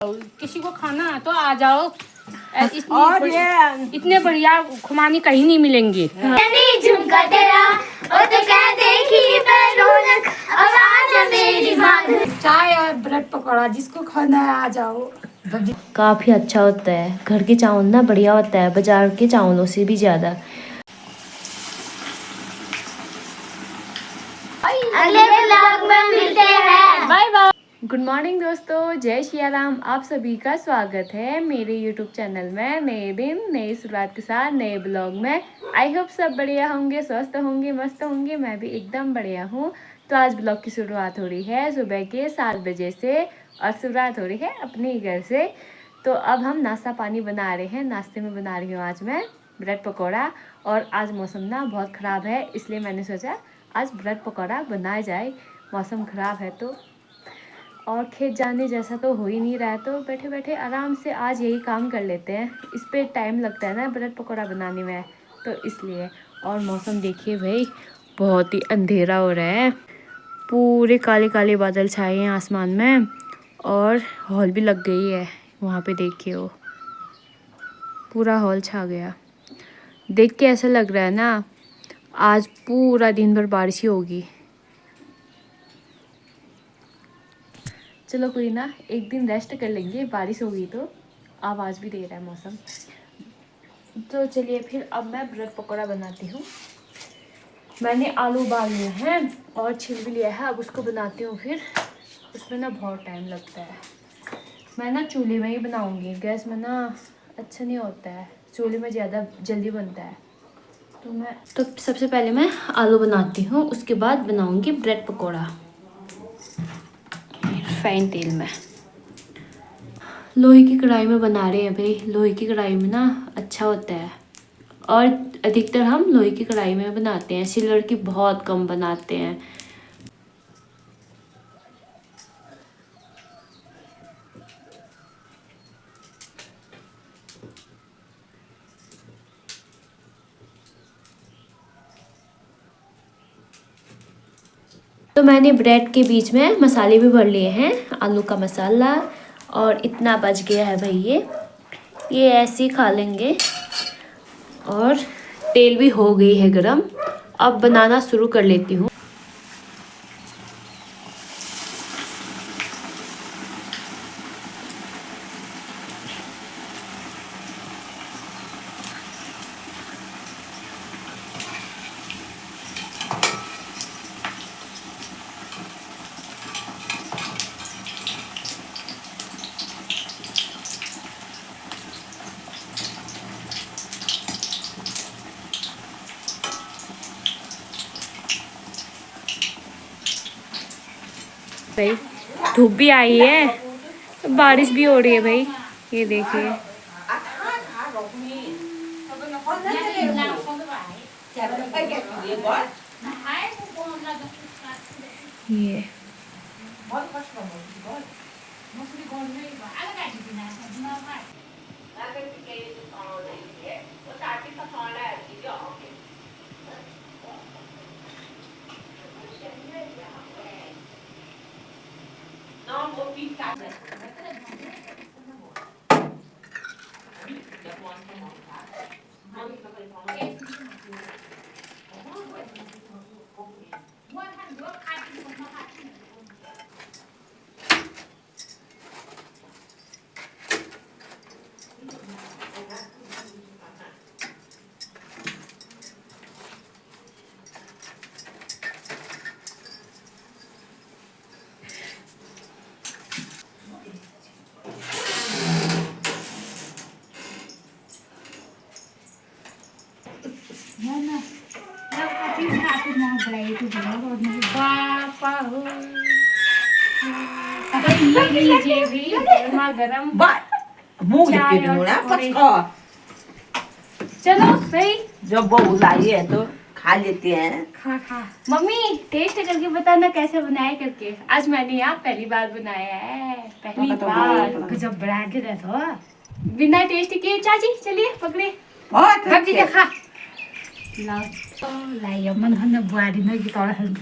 किसी को खाना है तो आ जाओ। इतने बढ़िया खुमानी कहीं नहीं मिलेंगे। झुमका तेरा और तो क्या देखी मैं रौनक आवाज मेरी मां। चाय और ब्रेड पकौड़ा जिसको खाना है आ जाओ। काफ़ी अच्छा होता है। घर के चावल ना बढ़िया होता है बाजार के चावलों से भी ज़्यादा। अगले व्लॉग में मिलते हैं। Bye bye. गुड मॉर्निंग दोस्तों, जय श्री राम। आप सभी का स्वागत है मेरे यूट्यूब चैनल में। नए दिन नई शुरुआत के साथ नए ब्लॉग में। आई होप सब बढ़िया होंगे, स्वस्थ होंगे, मस्त होंगे। मैं भी एकदम बढ़िया हूँ। तो आज ब्लॉग की शुरुआत हो रही है सुबह के 7 बजे से और शुरुआत हो रही है अपने ही घर से। तो अब हम नाश्ता पानी बना रहे हैं। नाश्ते में बना रही हूँ आज मैं ब्रेड पकौड़ा। और आज मौसम ना बहुत ख़राब है, इसलिए मैंने सोचा आज ब्रेड पकौड़ा बनाया जाए। मौसम ख़राब है तो, और खेत जाने जैसा तो हो ही नहीं रहा है, तो बैठे बैठे आराम से आज यही काम कर लेते हैं। इस पे टाइम लगता है ना ब्रेड पकौड़ा बनाने में, तो इसलिए। और मौसम देखिए भाई, बहुत ही अंधेरा हो रहा है। पूरे काले काले बादल छाए हैं आसमान में और हॉल भी लग गई है। वहाँ पे देखिए वो पूरा हॉल छा गया। देख के ऐसा लग रहा है ना आज पूरा दिन भर बारिश ही होगी। चलो कोई ना, एक दिन रेस्ट कर लेंगे, बारिश होगी तो। आवाज़ भी दे रहा है मौसम। तो चलिए फिर अब मैं ब्रेड पकौड़ा बनाती हूँ। मैंने आलू उबाल लिए हैं और छिल भी लिया है। अब उसको बनाती हूँ। फिर उसमें ना बहुत टाइम लगता है। मैं ना चूल्हे में ही बनाऊँगी, गैस में ना अच्छा नहीं होता है। चूल्हे में ज़्यादा जल्दी बनता है। तो सबसे पहले मैं आलू बनाती हूँ, उसके बाद बनाऊँगी ब्रेड पकौड़ा रिफाइन तेल में। लोहे की कढ़ाई में बना रहे हैं भाई। लोहे की कढ़ाई में ना अच्छा होता है, और अधिकतर हम लोहे की कढ़ाई में बनाते हैं। सिल्वर की बहुत कम बनाते हैं। तो मैंने ब्रेड के बीच में मसाले भी भर लिए हैं। आलू का मसाला, और इतना बच गया है भाई। ये ऐसे ही खा लेंगे। और तेल भी हो गई है गरम। अब बनाना शुरू कर लेती हूँ। भाई धूप भी आई है, बारिश भी हो रही है भाई। ये देखिए ये गरम चलो भाई, जब बहू लाई है तो खा लेते हैं। खा मम्मी टेस्ट करके बताना कैसे बनाए करके। आज मैंने यहाँ पहली बार बनाया है, पहली बार। जब बना के दे तो बिना टेस्ट किए। चाची चलिए पकड़े बहुत जी देखा लाइयो मन हन बुआरी न की तरह रंग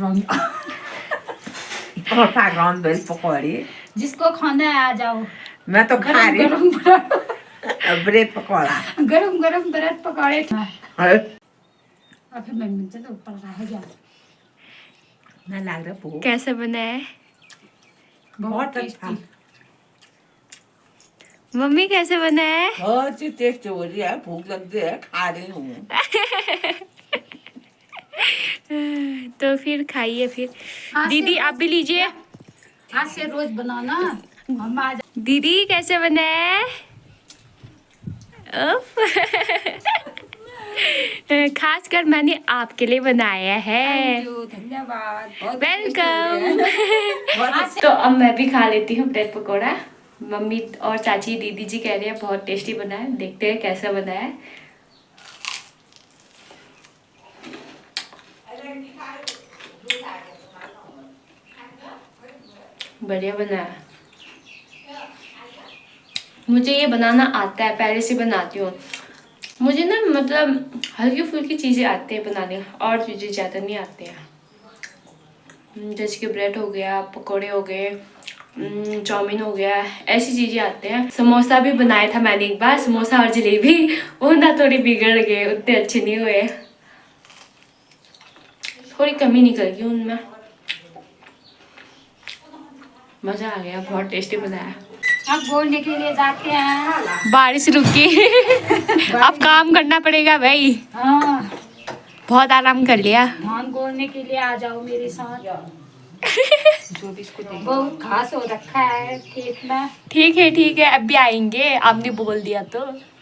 रन बेल पकौड़ी। जिसको खाना है आ जाओ। मैं तो खा रही गरम गरम ब्रेड पकौड़ा गरम गरम ब्रेड पकौड़े और फिर मैं मुझे तो ऊपर रह गया। मैं लग रहा भूख कैसा बना है बहुत अच्छा मम्मी, कैसे बना है? बहुत ही टेस्ट हो रही है, भूख लग रही है, खा रही हूँ। तो फिर खाइए फिर। हाँ, दीदी आप भी लीजिए। हाथ से रोज बनाना हम आज। दीदी कैसे बना है? उफ। खासकर मैंने आपके लिए बनाया है। धन्यवाद, बहुत वेलकम। तो अब मैं भी खा लेती हूँ ब्रेड पकौड़ा। मम्मी और चाची दीदी जी कह रही है बहुत टेस्टी बना है, देखते हैं कैसा बना है। बढ़िया बना है। मुझे ये बनाना आता है, पहले से बनाती हूँ। मुझे ना मतलब हल्की फुल्की चीज़ें आती हैं बनाने, और चीज़ें ज़्यादा नहीं आती हैं। जैसे कि ब्रेड हो गया, पकोड़े हो गए, चाउमीन हो गया, ऐसी चीज़ें आते हैं। समोसा भी बनाया था मैंने एक बार, समोसा और जलेबी, वो ना थोड़ी बिगड़ गए, उतने अच्छे नहीं हुए, थोड़ी कमी निकल गई उनमें। मज़ा आ गया, बहुत टेस्टी बनाया। हम बोलने के लिए जाते हैं। बारिश रुकी। अब काम करना पड़ेगा भाई। हाँ, बहुत आराम कर लिया। धान गोलने के लिए आ जाओ मेरे साथ। बहुत घास हो रखा है खेत में। ठीक है, अब भी आएंगे, आपने बोल दिया तो।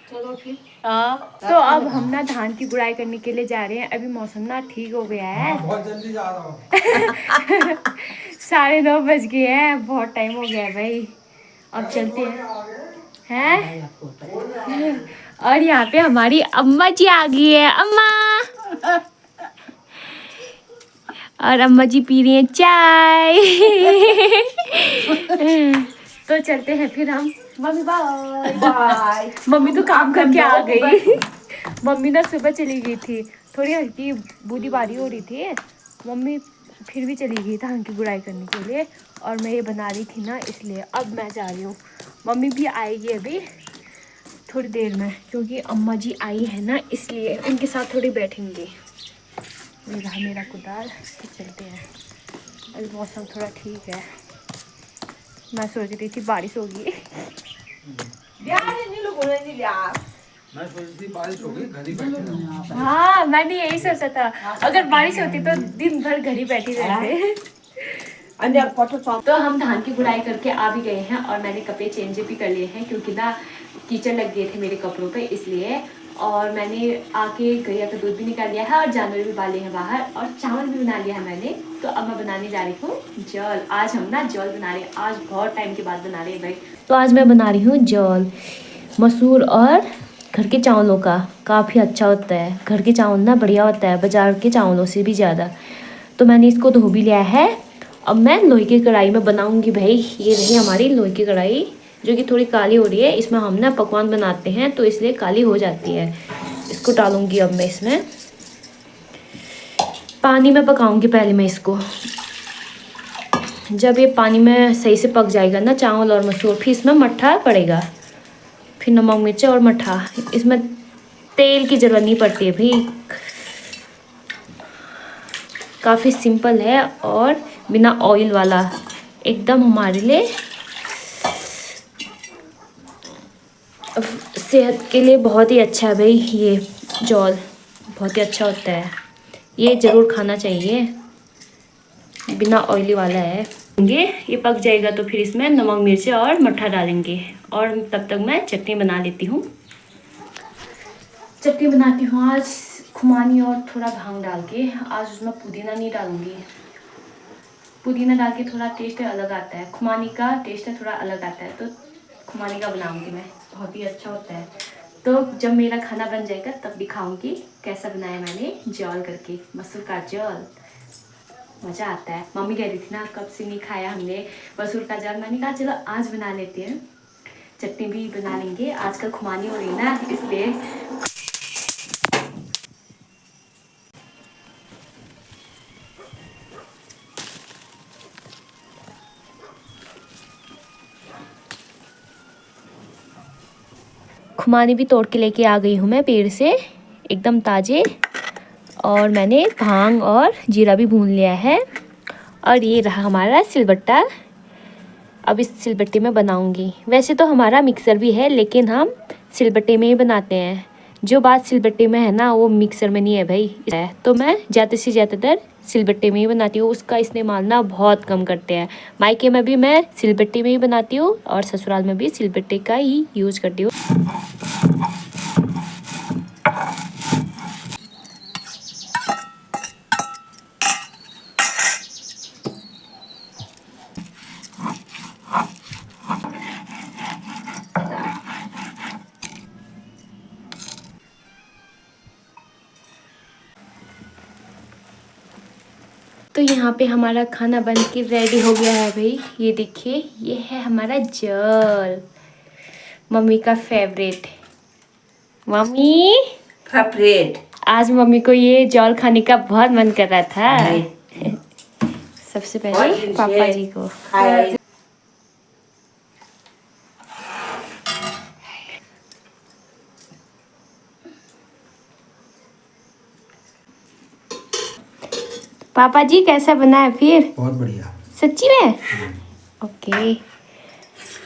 चलो फिर। हाँ, तो अब हम ना धान की गुड़ाई करने के लिए जा रहे हैं। अभी मौसम ना ठीक हो गया है। बहुत जल्दी जा रहा हूँ। 9:30 बज गए हैं, बहुत टाइम हो गया है भाई। अब चलते हैं। और यहाँ पे हमारी अम्मा जी आ गई है। अम्मा, और अम्मा जी पी रही हैं चाय। तो चलते हैं फिर हम। Mummy bye bye. मम्मी तो काम करके आ गई। मम्मी ना सुबह चली गई थी, थोड़ी हल्की बूंदी बारी हो रही थी, मम्मी फिर भी चली गई धान की गुड़ाई करने के लिए। और मैं ये बना रही थी ना, इसलिए अब मैं जा रही हूँ। मम्मी भी आएगी अभी थोड़ी देर में, क्योंकि अम्मा जी आई है ना, इसलिए उनके साथ थोड़ी बैठेंगे। ये रहा मेरा कुदाल, तो चलते हैं। अभी मौसम थोड़ा ठीक है, मैं सोच रही थी बारिश होगी। मैं सोच रही बारिश हो गई, घर ही बैठे रहो। हाँ, मैंने यही सोचा था, अगर बारिश होती तो दिन भर घर ही बैठी रहते। तो हम धान की गुड़ाई करके आ भी गए हैं, और मैंने कपड़े चेंज भी कर लिए हैं, क्योंकि ना कीचड़ लग गए थे मेरे कपड़ों पे, इसलिए। और मैंने आके गैया का दूध भी निकाल लिया है, और जानवर भी पाले हैं बाहर, और चावल भी बना लिया है मैंने। तो अब मैं बनाने जा रही हूँ जौल। आज हम ना जौल बना रहे हैं, आज बहुत टाइम के बाद बना रहे हैं भाई। तो आज मैं बना रही हूँ जौल, मसूर और घर के चावलों का। काफ़ी अच्छा होता है, घर के चावल ना बढ़िया होता है बाज़ार के चावलों से भी ज़्यादा। तो मैंने इसको धो भी लिया है। अब मैं लोहे की कढ़ाई में बनाऊंगी भाई। ये रही हमारी लोहे की कढ़ाई, जो कि थोड़ी काली हो रही है। इसमें हम ना पकवान बनाते हैं, तो इसलिए काली हो जाती है। इसको डालूंगी अब मैं इसमें, पानी में पकाऊंगी पहले मैं इसको। जब ये पानी में सही से पक जाएगा ना चावल और मसूर, फिर इसमें मट्ठा पड़ेगा, फिर नमक मिर्च और मट्ठा। इसमें तेल की ज़रूरत नहीं पड़ती है भाई, काफ़ी सिंपल है और बिना ऑयल वाला, एकदम हमारे लिए सेहत के लिए बहुत ही अच्छा है भाई। ये जौल बहुत ही अच्छा होता है, ये ज़रूर खाना चाहिए, बिना ऑयली वाला है। ये पक जाएगा तो फिर इसमें नमक मिर्च और मट्ठा डालेंगे, और तब तक मैं चटनी बना लेती हूँ। चटनी बनाती हूँ आज खुमानी और थोड़ा भांग डाल के। आज उसमें पुदीना नहीं डालूंगी, पुदीना डाल के थोड़ा टेस्ट अलग आता है, खुमानी का टेस्ट थोड़ा अलग आता है, तो खुमानी का बनाऊंगी मैं, बहुत ही अच्छा होता है। तो जब मेरा खाना बन जाएगा तब दिखाऊंगी कैसा बनाया मैंने जौल करके, मसूर का जौल। मज़ा आता है। मम्मी कह रही थी ना कब से नहीं खाया हमने मसूर का जौल, मैंने कहा चलो आज बना लेते हैं, चटनी भी बना लेंगे। आजकल खुमानी हो रही है ना, इसलिए। खुमानी भी तोड़ के लेके आ गई हूँ मैं पेड़ से, एकदम ताज़े। और मैंने भांग और जीरा भी भून लिया है। और ये रहा हमारा सिलबट्टा। अब इस सिलबट्टे में बनाऊंगी। वैसे तो हमारा मिक्सर भी है, लेकिन हम सिलबट्टे में ही बनाते हैं। जो बात सिलबट्टे में है ना, वो मिक्सर में नहीं है भाई। तो मैं ज़्यादा से ज़्यादातर सिलबट्टे में ही बनाती हूँ। उसका इस्तेमाल ना बहुत कम करते हैं। मायके में भी मैं सिलबट्टे में ही बनाती हूँ और ससुराल में भी सिलबट्टे का ही यूज़ करती हूँ। तो यहाँ पे हमारा खाना बन के रेडी हो गया है भाई। ये देखिए, ये है हमारा जल, मम्मी का फेवरेट। Mummy, favourite. आज मम्मी को ये जल खाने का बहुत मन कर रहा था। सबसे पहले पापा जी को। पापा जी कैसा बना है फिर? बहुत बढ़िया। सच्ची में? ओके।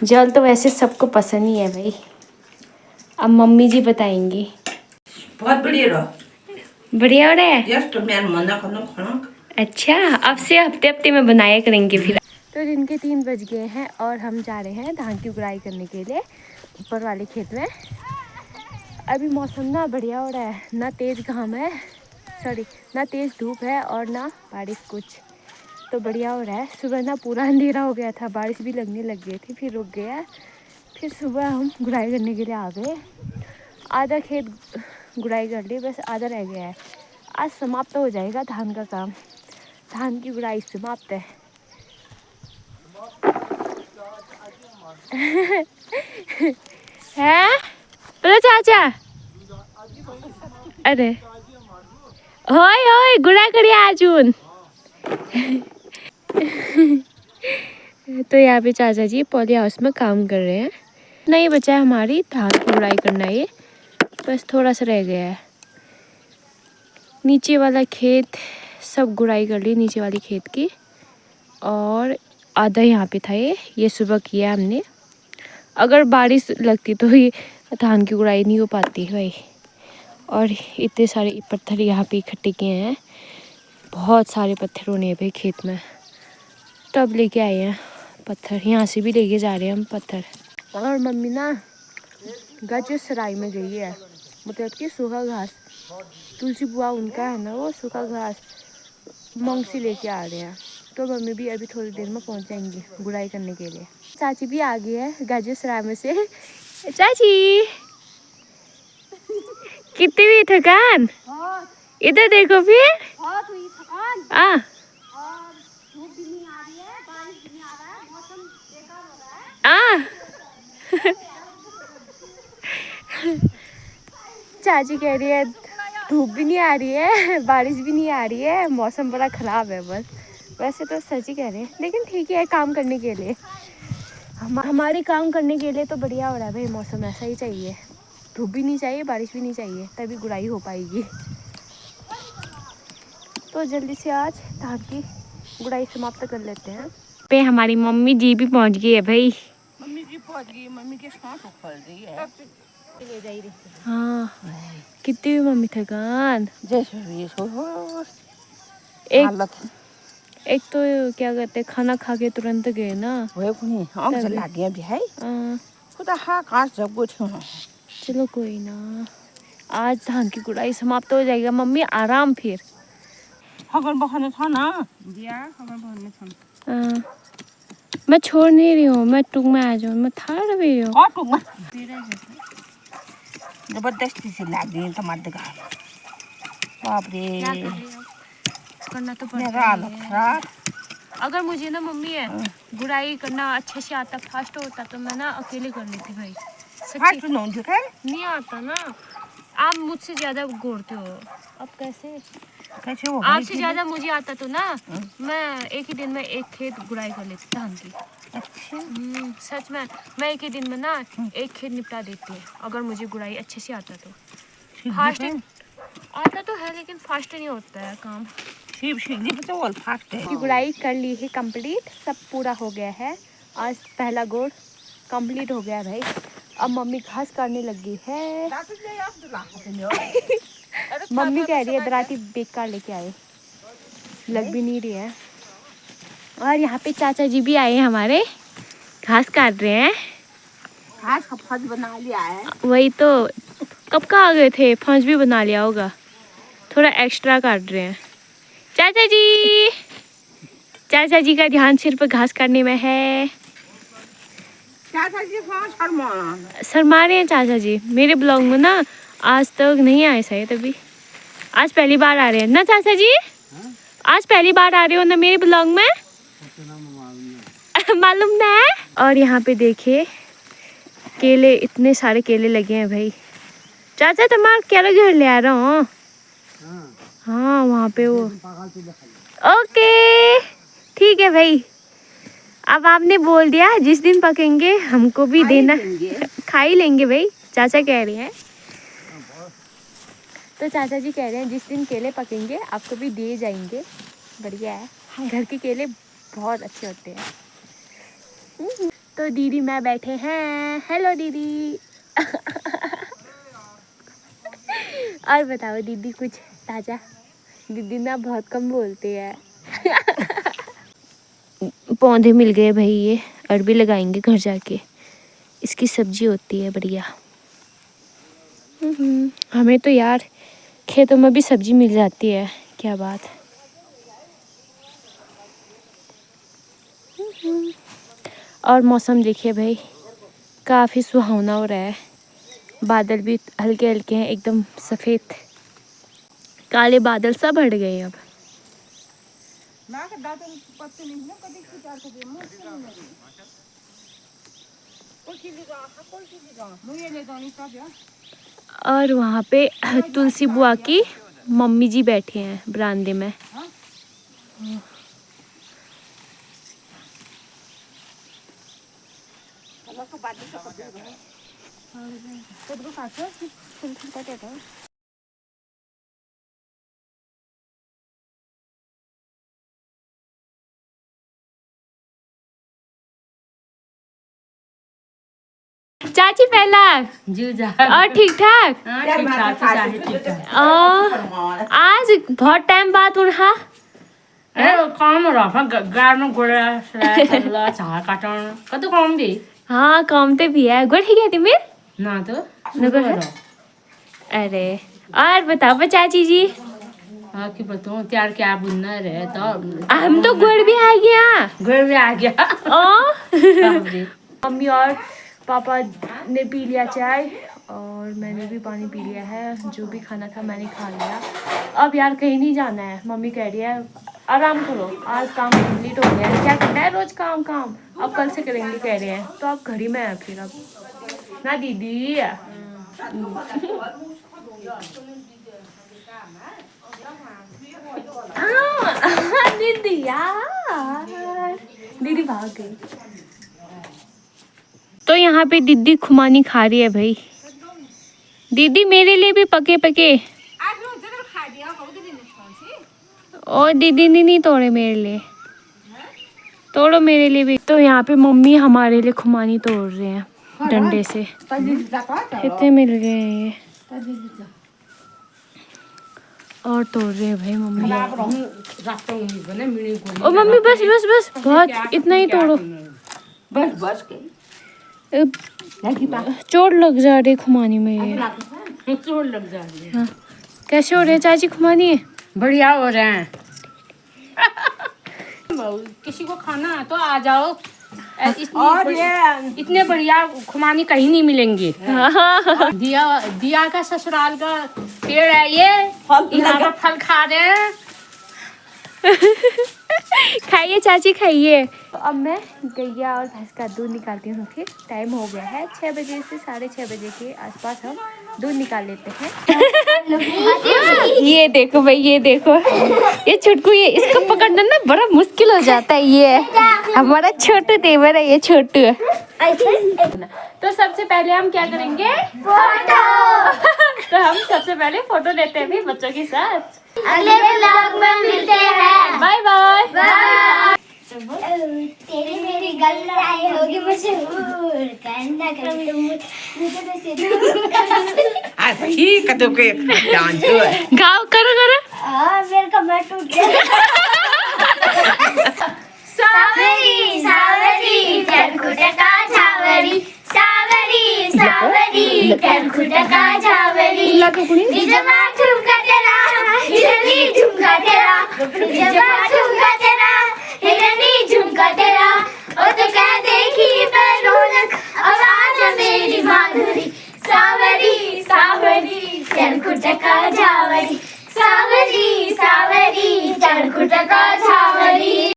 जल तो वैसे सबको पसंद ही है भाई। अब मम्मी जी बताएंगी। बहुत बढ़िया रहा। बढ़िया हो रहा है? यस तो मैं मना करना खाना। अच्छा, अब से हफ्ते हफ्ते में बनाया करेंगे फिर। तो दिन के 3 बज गए हैं और हम जा रहे हैं धान की उगाई करने के लिए ऊपर वाले खेत में। अभी मौसम ना बढ़िया हो रहा है, ना तेज़ घाम है, ना तेज़ धूप है और ना बारिश कुछ। तो बढ़िया हो रहा है। सुबह ना पूरा अंधेरा हो गया था, बारिश भी लगने लग गई थी, फिर रुक गया। फिर सुबह हम गुड़ाई करने के लिए आ गए। आधा खेत गुड़ाई कर ली, बस आधा रह गया है। आज समाप्त हो जाएगा धान का काम। धान की गुड़ाई समाप्त है। है बोलो चाचा। अरे होय होय गुड़ा करिए आजून। तो यहाँ पे चाचा जी पॉली हाउस में काम कर रहे हैं। नहीं बचा है हमारी धान की गुड़ाई करना, ये बस थोड़ा सा रह गया है। नीचे वाला खेत सब गुड़ाई कर ली, नीचे वाली खेत की। और आधा यहाँ पे था, ये सुबह किया हमने। अगर बारिश लगती तो ये धान की गुड़ाई नहीं हो पाती भाई। और इतने सारे पत्थर यहाँ पे इकट्ठे किए हैं, बहुत सारे पत्थर होने हैं भाई खेत में। तब लेके आए हैं पत्थर, यहाँ से भी लेके जा रहे हैं हम पत्थर। और मम्मी ना गज सराय में गई है, मतलब कि सूखा घास, तुलसी बुआ उनका है ना, वो सूखा घास मंगसी लेके आ रहे हैं। तो मम्मी भी अभी थोड़ी देर में पहुंच जाएंगी गुड़ाई करने के लिए। चाची भी आ गई है गाजर सराय में से। चाची कितनी भी थकान, इधर देखो फिर। चाची कह रही है धूप भी नहीं आ रही है, बारिश भी नहीं आ रही है, मौसम बड़ा ख़राब है बस। वैसे तो सच ही कह रहे हैं, लेकिन ठीक है, काम करने के लिए हमारे काम करने के लिए तो बढ़िया हो रहा है भाई। मौसम ऐसा ही चाहिए, धूप भी नहीं चाहिए, बारिश भी नहीं चाहिए, तभी गुड़ाई हो पाएगी। तो जल्दी से आज धान की गुड़ाई समाप्त कर लेते हैं। पे हमारी मम्मी जी भी पहुंच गई है भाई। मम्मी जी पहुंच गई, मम्मी के साथ उखड़ रही है। हाँ, कितनी भी मम्मी थकान। एक तो क्या कहते हैं, खाना खा के तुरंत गए ना। चलो कोई ना, आज धान की गुड़ाई समाप्त हो जाएगा, मम्मी आराम फिर। मैं छोड़ नहीं रही हूँ, मैं टूक में आ जाऊँ, मैं था रही हूँ। जबरदस्ती से ला दी टमाटर का। बाप रे, करना तो मेरा हालत खराब। अगर मुझे ना मम्मी है गुड़ाई करना अच्छे से आता, फास्ट होता, तो मैं ना अकेले कर लेती भाई। सच्ची नहीं आता ना, आप मुझसे ज्यादा घोड़ते हो। अब कैसे हो आपसे ज्यादा मुझे आता तो ना, मैं एक ही दिन में एक खेत गुड़ाई कर लेती धान की। सच में मैं एक ही दिन में ना एक खेत निपटा देती हूँ, अगर मुझे गुड़ाई अच्छे से आता तो। फास्ट आता तो है लेकिन फास्ट नहीं होता है काम। की गुड़ाई कर ली है कंप्लीट, सब पूरा हो गया है। आज पहला गोड़ कंप्लीट हो गया भाई। अब मम्मी घास काटने लगी है। मम्मी कह रही है दराती बेकार लेके आए, लग भी नहीं रही है। और यहाँ पे चाचा जी भी आए हैं हमारे, घास काट रहे हैं। घास का फल बना लिया है। वही तो, कब का आ गए थे, फंस भी बना लिया होगा। थोड़ा एक्स्ट्रा काट रहे हैं चाचा जी। चाचा जी का ध्यान सिर्फ घास काटने में है। चाचा जी शर्मा रहे हैं चाचा जी। मेरे ब्लॉग में ना आज तक नहीं आए शायद, अभी आज पहली बार आ रहे हैं ना चाचा जी। आज पहली बार आ रहे हो ना मेरे ब्लॉग में। मालूम ना है। और यहाँ पे देखिए केले, इतने सारे केले लगे हैं भाई। चाचा तुम्हारा क्या घर ले आ रहा हूँ। हाँ वहाँ पे वो। ओके ठीक है भाई, अब आपने बोल दिया जिस दिन पकेंगे हमको भी देना। खा ही लेंगे भाई, चाचा कह रहे हैं। तो चाचा जी कह रहे हैं जिस दिन केले पकेंगे आपको भी दिए जाएंगे। बढ़िया है, घर के केले बहुत अच्छे होते हैं। तो दीदी मैं बैठे हैं। हेलो दीदी। और बताओ दीदी कुछ ताजा। दीदी ना बहुत कम बोलते हैं। पौधे मिल गए भाई, ये अरबी लगाएंगे घर जाके, इसकी सब्जी होती है बढ़िया। हमें तो यार खेतों में भी सब्जी मिल जाती है, क्या बात। और मौसम देखिए भाई, काफ़ी सुहावना हो रहा है। बादल भी हल्के हल्के हैं, एकदम सफ़ेद काले बादल सब हट गए अब। और वहाँ पे तुलसी बुआ की मम्मी जी बैठे हैं बरामदे में। चाची पहला जी जा। और ठीक ठाक। हाँ, ठीक ठाक, ठीक ठाक। आज बहुत टाइम बाद उन्हा अरे काम रहा गार में गोड़ा सला चाह काटन कतो काम दी। हाँ काम तो भी है। गुड़ है तिमिर ना तो नगर है। अरे और बताओ चाची जी। हाँ कि बताऊँ त्यार क्या बुनना रहे तो हम तो गुड़ भी आ गया। घर में आ गया। मम्मी और पापा ने पी लिया चाय और मैंने भी पानी पी लिया है। जो भी खाना था मैंने खा लिया। अब यार कहीं नहीं जाना है। मम्मी कह रही है आराम करो, आज काम कंप्लीट हो गया है। क्या करना है रोज काम काम, अब कल से करेंगे कह रहे हैं। तो अब घर ही में है फिर अब ना दीदी। दीदी यार, दीदी भाग गई। तो यहाँ पे दीदी खुमानी खा रही है भाई। दीदी मेरे लिए भी पके पके। और दीदी ने नहीं तोड़े मेरे लिए, तोड़ो मेरे लिए भी। तो यहाँ पे मम्मी हमारे लिए खुमानी तोड़ रहे हैं डंडे से। कितने मिल गए हैं ये, और तोड़ रहे हैं भाई मम्मी। ओ मम्मी बस बस बस बहुत, इतना ही तोड़ो। बस बस चोट लग जा रही खुमानी में ये। चोट लग जा रही है। हाँ। कैसे हो रहे हैं चाची खुमानी है? बढ़िया हो रहे हैं। किसी को खाना है तो आ जाओ। और ये इतने बढ़िया खुमानी कहीं नहीं मिलेंगे। दिया दिया का ससुराल का पेड़ है ये, यहाँ पर फल खा रहे हैं। खाइए चाची खाइए। तो अब मैं गैया और भैंस का दूध निकालती हूँ। फिर टाइम हो गया है 6 बजे से 6:30 बजे के आसपास हम दूध निकाल लेते हैं। ये देखो भाई, ये देखो, ये छुटकू, ये इसको पकड़ना ना बड़ा मुश्किल हो जाता है। ये हमारा छोटू देवर है, ये छोटू। तो सबसे पहले हम क्या करेंगे? फोटो। तो हम सबसे पहले फोटो लेते हैं भी बच्चों के साथ। अगले व्लॉग में मिलते हैं। Bye bye. बाय। तेरी मेरी गल्लाई होगी मशहूर, कहना कभी तुम मुझे से दूर। आ भाई कदों के डांस है। गाओ, करो करो। मेरे कमर टूट गया। सावरी सावरी चरखुटका झावरी, सावरी सावरी चरखुटका झावरी, निजमा